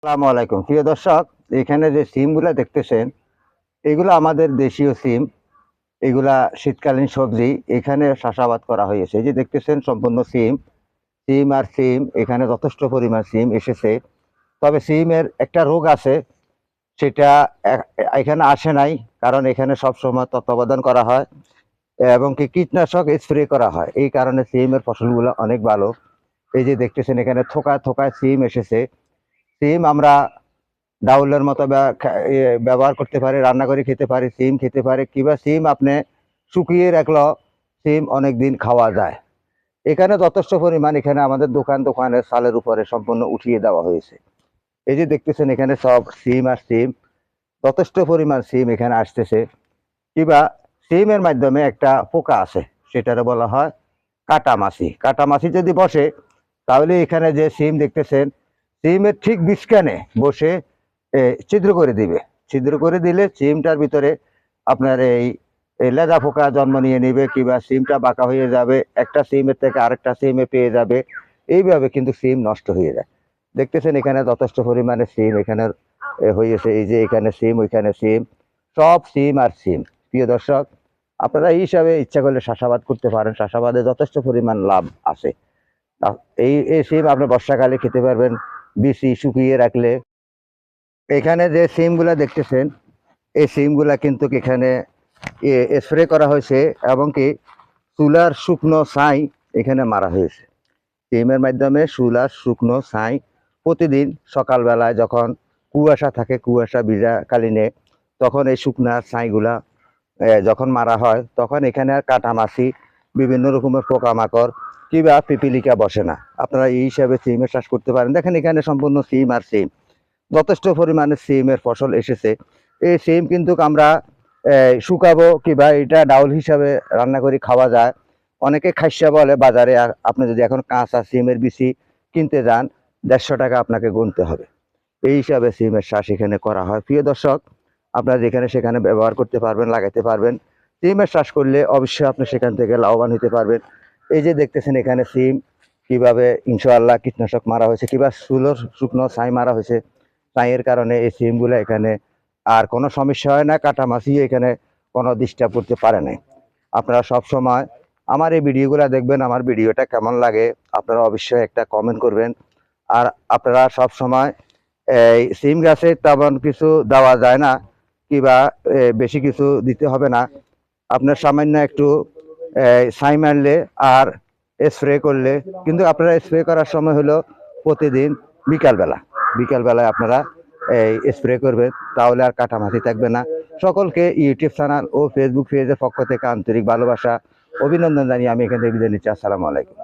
আসসালামু আলাইকুম প্রিয় দর্শক। এখানে যে সিমগুলা দেখতেছেন এগুলো আমাদের দেশীয় সিম। এগুলা শীতকালীন সবজি। এখানে চাষাবাদ করা হয়েছে। এই যে দেখতেছেন সম্পূর্ণ সিম। সিম আর সিম, এখানে যথেষ্ট পরিমাণ সিম এসেছে। তবে সিমের একটা রোগ আছে, সেটা এখানে আসে নাই, কারণ এখানে সবসময় তত্ত্বাবধান করা হয় এবং কি কীটনাশক স্প্রে করা হয়। এই কারণে সিমের ফসলগুলো অনেক ভালো। এই যে দেখতেছেন এখানে থোকায় থোকায় সিম এসেছে। সিম আমরা ডাউলের মতো ব্যবহার করতে পারি, রান্না করে খেতে পারি, সিম খেতে পারি, কিংবা সিম আপনি শুকিয়ে রাখলেও সিম অনেক দিন খাওয়া যায়। এখানে যথেষ্ট পরিমাণ, এখানে আমাদের দোকানের চালের উপরে সম্পূর্ণ উঠিয়ে দেওয়া হয়েছে। এই যে দেখতেছেন এখানে সব সিম আর সিম, যথেষ্ট পরিমাণ সিম এখানে আসতেছে। কিংবা সিমের মাধ্যমে একটা পোকা আছে, সেটারে বলা হয় কাটামাছি। কাটামাছি যদি বসে, তাহলে এখানে যে সিম দেখতেছেন, সিমের ঠিক বিস্কানে বসে ছিদ্র করে দিবে। ছিদ্র করে দিলে সিমটার ভিতরে আপনার এই লেদা পোকা জন্ম নিয়ে নিবে, কিংবা সিমটা বাঁকা হয়ে যাবে, একটা সিমের থেকে আরেকটা সিমে পেয়ে যাবে। এইভাবে কিন্তু সিম নষ্ট হয়ে যায়। দেখতেছেন এখানে যথেষ্ট পরিমাণে সিম এখানে হয়েছে। এই যে এখানে সিম, ওইখানে সিম, সব সিম আর সিম। প্রিয় দর্শক, আপনারা এই হিসাবে ইচ্ছা করলে চাষাবাদ করতে পারেন। চাষাবাদে যথেষ্ট পরিমাণ লাভ আছে। এই সিম আপনি বর্ষাকালে খেতে পারবেন, বিচি শুকিয়ে রাখলে। এখানে যে সিমগুলা দেখতেছেন, এই সিমগুলা কিন্তু এখানে স্প্রে করা হয়েছে, এবং কি চুলার শুকনো ছাই এখানে মারা হয়েছে। সিমের মাধ্যমে চুলার শুকনো ছাই প্রতিদিন সকালবেলায় যখন কুয়াশা থাকে, কুয়াশা ভিজাকালীনে, তখন এই শুকনা ছাইগুলা যখন মারা হয়, তখন এখানে আর কাটামাছি, বিভিন্ন রকমের পোকামাকড় কিংবা পিপিলিকা বসে না। আপনারা এই হিসাবে সিমের চাষ করতে পারেন। দেখেন এখানে সম্পূর্ণ সিম আর সিম, যথেষ্ট পরিমাণে সিমের ফসল এসেছে। এই সিম কিন্তু আমরা শুকাবো, কিংবা এটা ডাউল হিসাবে রান্না করে খাওয়া যায়। অনেকে খাইসা বলে বাজারে। আর আপনি যদি এখন কাঁচা সিমের বিচি কিনতে যান, 150 টাকা আপনাকে গুনতে হবে। এই হিসাবে সিমের চাষ এখানে করা হয়। প্রিয় দর্শক, আপনারা যেখানে সেখানে ব্যবহার করতে পারবেন, লাগাতে পারবেন। সিমের চাষ করলে অবশ্যই আপনি সেখান থেকে লাভবান হতে পারবেন। এই যে দেখতেছেন এখানে সিম কিভাবে ইনশাআল্লাহ কীটনাশক মারা হয়েছে, কিংবা চুলোর শুকনো ছাই মারা হয়েছে। ছাইয়ের কারণে এই সিমগুলো এখানে আর কোনো সমস্যা হয় না, কাটামাছি এখানে কোনো ডিস্টার্ব করতে পারে না। আপনারা সব সময় আমার এই ভিডিওগুলো দেখবেন। আমার ভিডিওটা কেমন লাগে আপনারা অবশ্যই একটা কমেন্ট করবেন। আর আপনারা সব সময় এই সিম গাছে তেমন কিছু দেওয়া যায় না, কিংবা বেশি কিছু দিতে হবে না। আপনার সামান্য একটু ছাই মারলে আর স্প্রে করলে, কিন্তু আপনারা স্প্রে করার সময় হলো প্রতিদিন বিকালবেলা। বিকালবেলায় আপনারা এই স্প্রে করবেন, তাহলে আর কাটামাছি থাকবে না। সকলকে ইউটিউব চ্যানেল ও ফেসবুক পেজের পক্ষ থেকে আন্তরিক ভালোবাসা, অভিনন্দন জানিয়ে আমি এখান থেকে বিদায় নিচ্ছি। আসসালামু আলাইকুম।